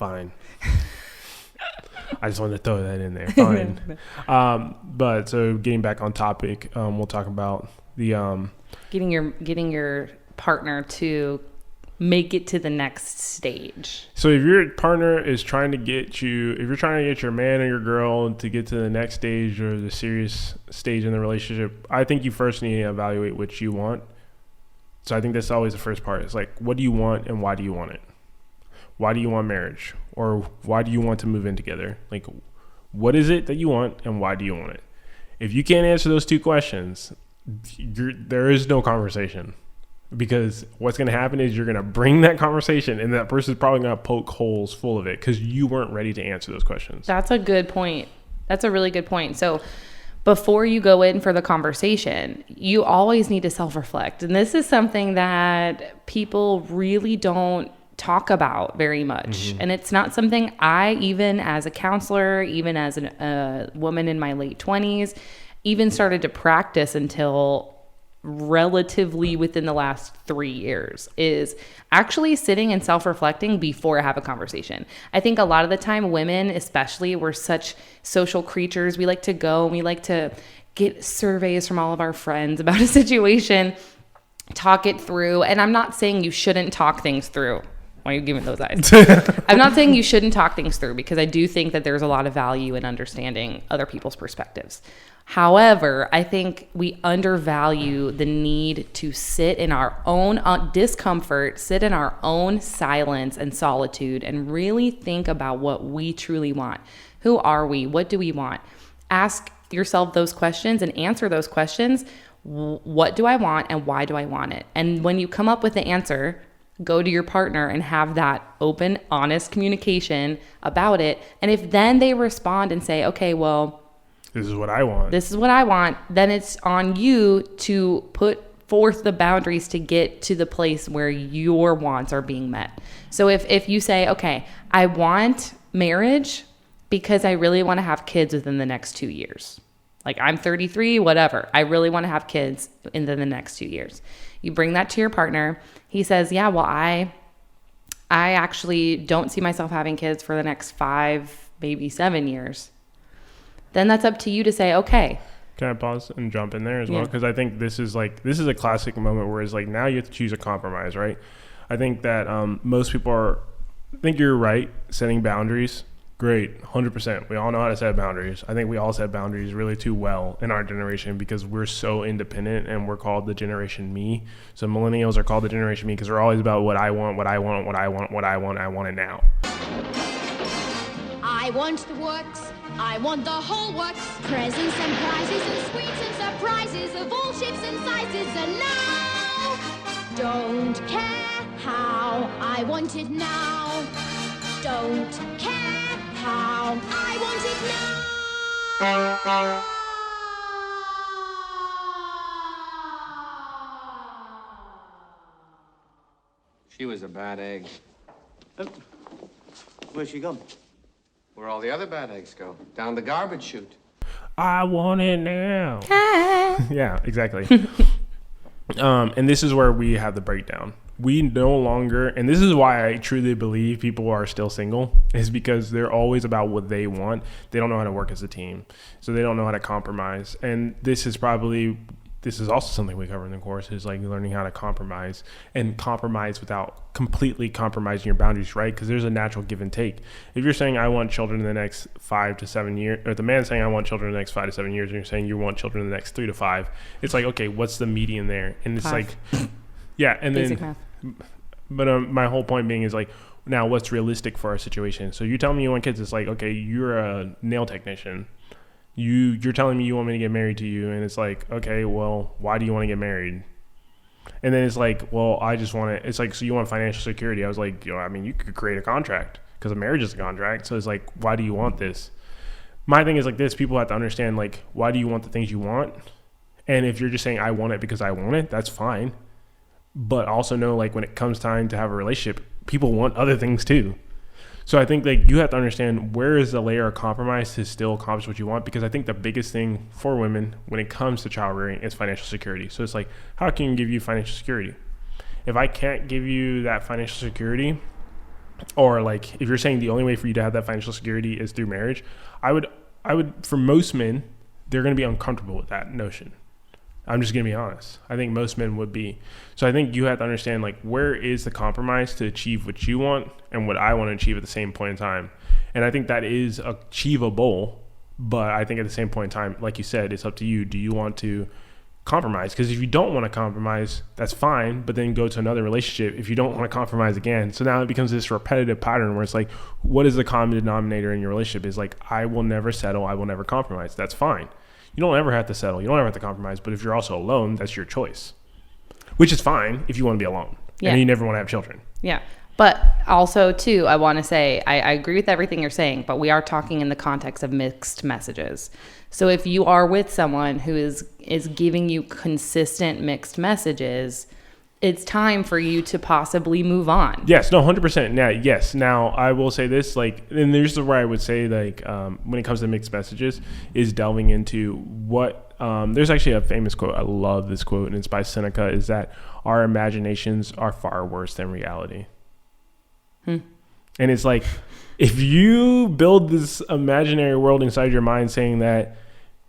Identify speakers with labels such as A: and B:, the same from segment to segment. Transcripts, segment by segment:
A: Fine. I just wanted to throw that in there. Fine. But so getting back on topic, we'll talk about the
B: getting your partner to make it to the next stage.
A: So if your partner is trying to get you, if you're trying to get your man or your girl to get to the next stage or the serious stage in the relationship, I think you first need to evaluate what you want. So I think that's always the first part. It's like, what do you want and why do you want it? Why do you want marriage? Or why do you want to move in together? Like, what is it that you want and why do you want it? If you can't answer those two questions, there is no conversation. Because what's going to happen is you're going to bring that conversation and that person's probably going to poke holes full of it because you weren't ready to answer those questions.
B: That's a good point. That's a really good point. So before you go in for the conversation, you always need to self-reflect. And this is something that people really don't talk about very much. Mm-hmm. And it's not something I, even as a counselor, even as a woman in my late 20s, even started to practice until relatively within the last 3 years, is actually sitting and self-reflecting before I have a conversation. I think a lot of the time women, especially, we're such social creatures. We like to go and we like to get surveys from all of our friends about a situation, talk it through. And I'm not saying you shouldn't talk things through. Why are you giving those eyes? I'm not saying you shouldn't talk things through, because I do think that there's a lot of value in understanding other people's perspectives. However, I think we undervalue the need to sit in our own discomfort, sit in our own silence and solitude, and really think about what we truly want. Who are we? What do we want? Ask yourself those questions and answer those questions. What do I want and why do I want it? And when you come up with the answer, go to your partner and have that open, honest communication about it. And if then they respond and say, okay, well,
A: this is what I want.
B: This is what I want. Then it's on you to put forth the boundaries to get to the place where your wants are being met. So if you say, okay, I want marriage because I really want to have kids within the next 2 years. Like, I'm 33, whatever. I really want to have kids in the next 2 years. You bring that to your partner. He says, yeah, well, I actually don't see myself having kids for the next 5, maybe 7 years. Then that's up to you to say, okay.
A: Can I pause and jump in there as well? Because I think this is a classic moment where it's like, now you have to choose a compromise, right? I think that most people I think you're right, setting boundaries. Great, 100%. We all know how to set boundaries. I think we all set boundaries really too well in our generation because we're so independent and we're called the Generation Me. So millennials are called the Generation Me because they're always about what I want, what I want, what I want, what I want. I want it now.
C: I want the works. I want the whole works. Presents and prizes and sweets and surprises of all shapes and sizes. And now, don't care how I want it now. Don't care how I want it now.
D: She was a bad egg.
E: Where's she gone?
D: Where all the other bad eggs go. Down the garbage chute.
A: I want it now. Yeah, exactly. And this is where we have the breakdown. We no longer, and this is why I truly believe people are still single, is because they're always about what they want. They don't know how to work as a team. So they don't know how to compromise. And this is also something we cover in the course, is like learning how to compromise and compromise without completely compromising your boundaries, right? Because there's a natural give and take. If you're saying I want children in the next 5 to 7 years, or the man's saying I want children in the next 5 to 7 years, and you're saying you want children in the next 3 to 5, it's like, okay, what's the median there? And it's
B: 5.
A: like, yeah, and
B: Basic
A: then,
B: math.
A: But my whole point being is like, now what's realistic for our situation? So you tell me you want kids, it's like, okay, you're a nail technician. You're telling me you want me to get married to you, and it's like, okay, well, why do you want to get married? And then it's like, well, I just want to, it's like, so you want financial security. I was like, I mean, you could create a contract because a marriage is a contract. So it's like, why do you want this? My thing is like this, people have to understand, like, why do you want the things you want? And if you're just saying I want it because I want it, that's fine. But also know, like, when it comes time to have a relationship, people want other things too. So I think like you have to understand where is the layer of compromise to still accomplish what you want, because I think the biggest thing for women when it comes to child rearing is financial security. So it's like, how can you give you financial security? If I can't give you that financial security, or like if you're saying the only way for you to have that financial security is through marriage, I would for most men, they're going to be uncomfortable with that notion. I'm just going to be honest. I think most men would be. So I think you have to understand, like, where is the compromise to achieve what you want and what I want to achieve at the same point in time. And I think that is achievable, but I think at the same point in time, like you said, it's up to you. Do you want to compromise? Because if you don't want to compromise, that's fine, but then go to another relationship if you don't want to compromise again. So now it becomes this repetitive pattern where it's like, what is the common denominator in your relationship? Is like, I will never settle, I will never compromise. That's fine. You don't ever have to settle, you don't ever have to compromise, but if you're also alone, that's your choice, which is fine if you want to be alone and you never want to have children.
B: Yeah. But also, too, I want to say, I agree with everything you're saying, but we are talking in the context of mixed messages. So if you are with someone who is giving you consistent mixed messages, it's time for you to possibly move on.
A: Yes, no, 100%. Now, yes. Now, I will say this, like, and there's where I would say, like, when it comes to mixed messages, is delving into what, there's actually a famous quote. I love this quote, and it's by Seneca, is that our imaginations are far worse than reality. And it's like, if you build this imaginary world inside your mind saying that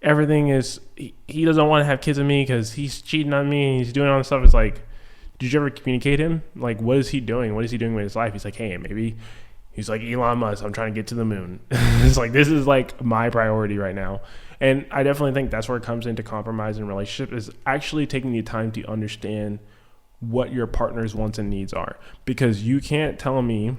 A: everything is, he doesn't want to have kids with me because he's cheating on me and he's doing all this stuff, it's like, did you ever communicate him? Like, what is he doing? What is he doing with his life? He's like, hey, maybe he's like Elon Musk. I'm trying to get to the moon. It's like, this is like my priority right now. And I definitely think that's where it comes into compromise in relationship, is actually taking the time to understand what your partner's wants and needs are. Because you can't tell me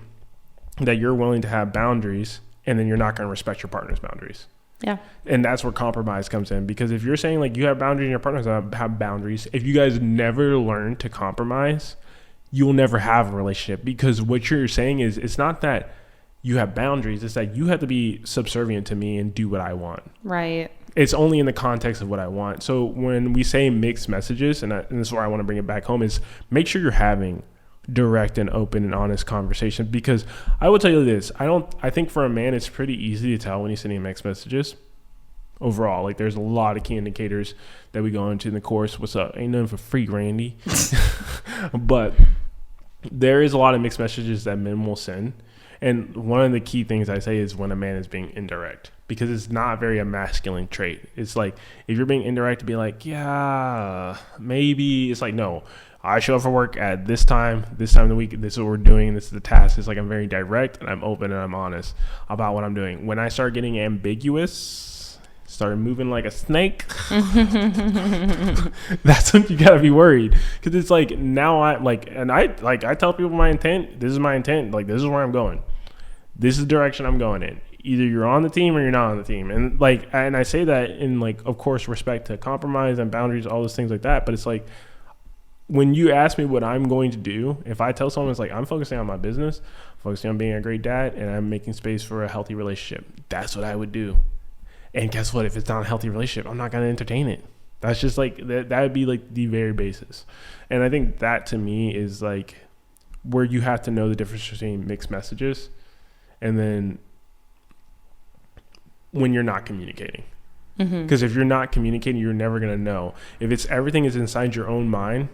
A: that you're willing to have boundaries and then you're not going to respect your partner's boundaries.
B: Yeah.
A: And that's where compromise comes in. Because if you're saying like you have boundaries and your partner doesn't have boundaries, if you guys never learn to compromise, you will never have a relationship. Because what you're saying is, it's not that you have boundaries, it's that you have to be subservient to me and do what I want.
B: Right.
A: It's only in the context of what I want. So when we say mixed messages, and this is where I want to bring it back home, is make sure you're having direct and open and honest conversation. Because I will tell you this, I think for a man it's pretty easy to tell when he's sending mixed messages overall. Like, there's a lot of key indicators that we go into in the course. What's up? Ain't nothing for free, Randy. But there is a lot of mixed messages that men will send, and one of the key things I say is when a man is being indirect, because it's not very a masculine trait. It's like, if you're being indirect, to be like, yeah, maybe. It's like, no, I show up for work at this time of the week. This is what we're doing. This is the task. It's like, I'm very direct and I'm open and I'm honest about what I'm doing. When I start getting ambiguous, started moving like a snake, that's when you gotta be worried. Because it's like, now I tell people my intent. This is my intent. Like, this is where I'm going. This is the direction I'm going in. Either you're on the team or you're not on the team. And like, and I say that in, like, of course, respect to compromise and boundaries, all those things like that. But it's like, when you ask me what I'm going to do, if I tell someone, it's like, I'm focusing on my business, focusing on being a great dad, and I'm making space for a healthy relationship, that's what I would do. And guess what? If it's not a healthy relationship, I'm not going to entertain it. That's just like, that would be like the very basis. And I think that, to me, is like where you have to know the difference between mixed messages and then when you're not communicating. Because if you're not communicating, you're never going to know. If it's everything is inside your own mind,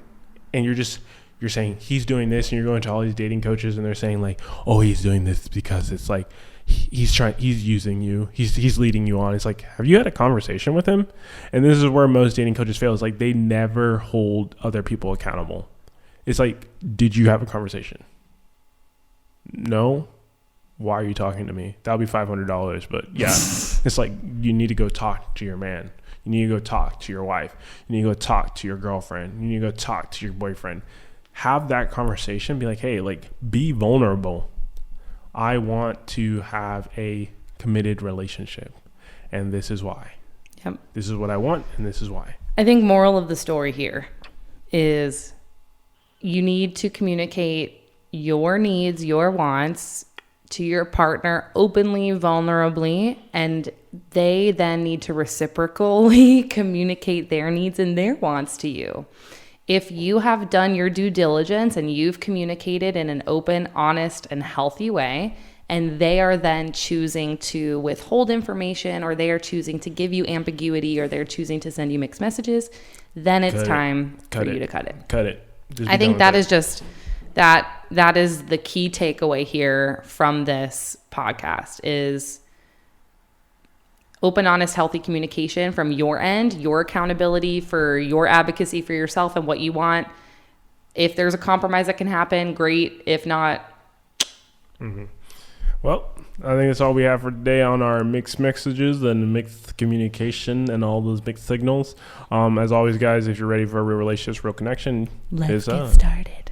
A: and you're saying he's doing this, and you're going to all these dating coaches and they're saying like, oh, he's doing this because it's like he's using you, he's leading you on. It's like, have you had a conversation with him? And this is where most dating coaches fail. It's like, they never hold other people accountable. It's like, did you have a conversation? No. Why are you talking to me? That'll be $500. But yeah, it's like, you need to go talk to your man. You need to go talk to your wife. You need to go talk to your girlfriend. You need to go talk to your boyfriend. Have that conversation. Be like, hey, like, be vulnerable. I want to have a committed relationship, and this is why.
B: Yep.
A: This is what I want, and this is why.
B: I think moral of the story here is you need to communicate your needs, your wants to your partner openly, vulnerably, and they then need to reciprocally communicate their needs and their wants to you. If you have done your due diligence and you've communicated in an open, honest, and healthy way, and they are then choosing to withhold information, or they are choosing to give you ambiguity, or they're choosing to send you mixed messages, then it's time for you to cut it.
A: Cut it.
B: I think that is just that is the key takeaway here from this podcast is open, honest, healthy communication from your end, your accountability for your advocacy for yourself and what you want. If there's a compromise that can happen, great. If not.
A: Well, I think that's all we have for today on our mixed messages and mixed communication and all those mixed signals. As always, guys, if you're ready for a real relationship, real connection,
B: Let's get started.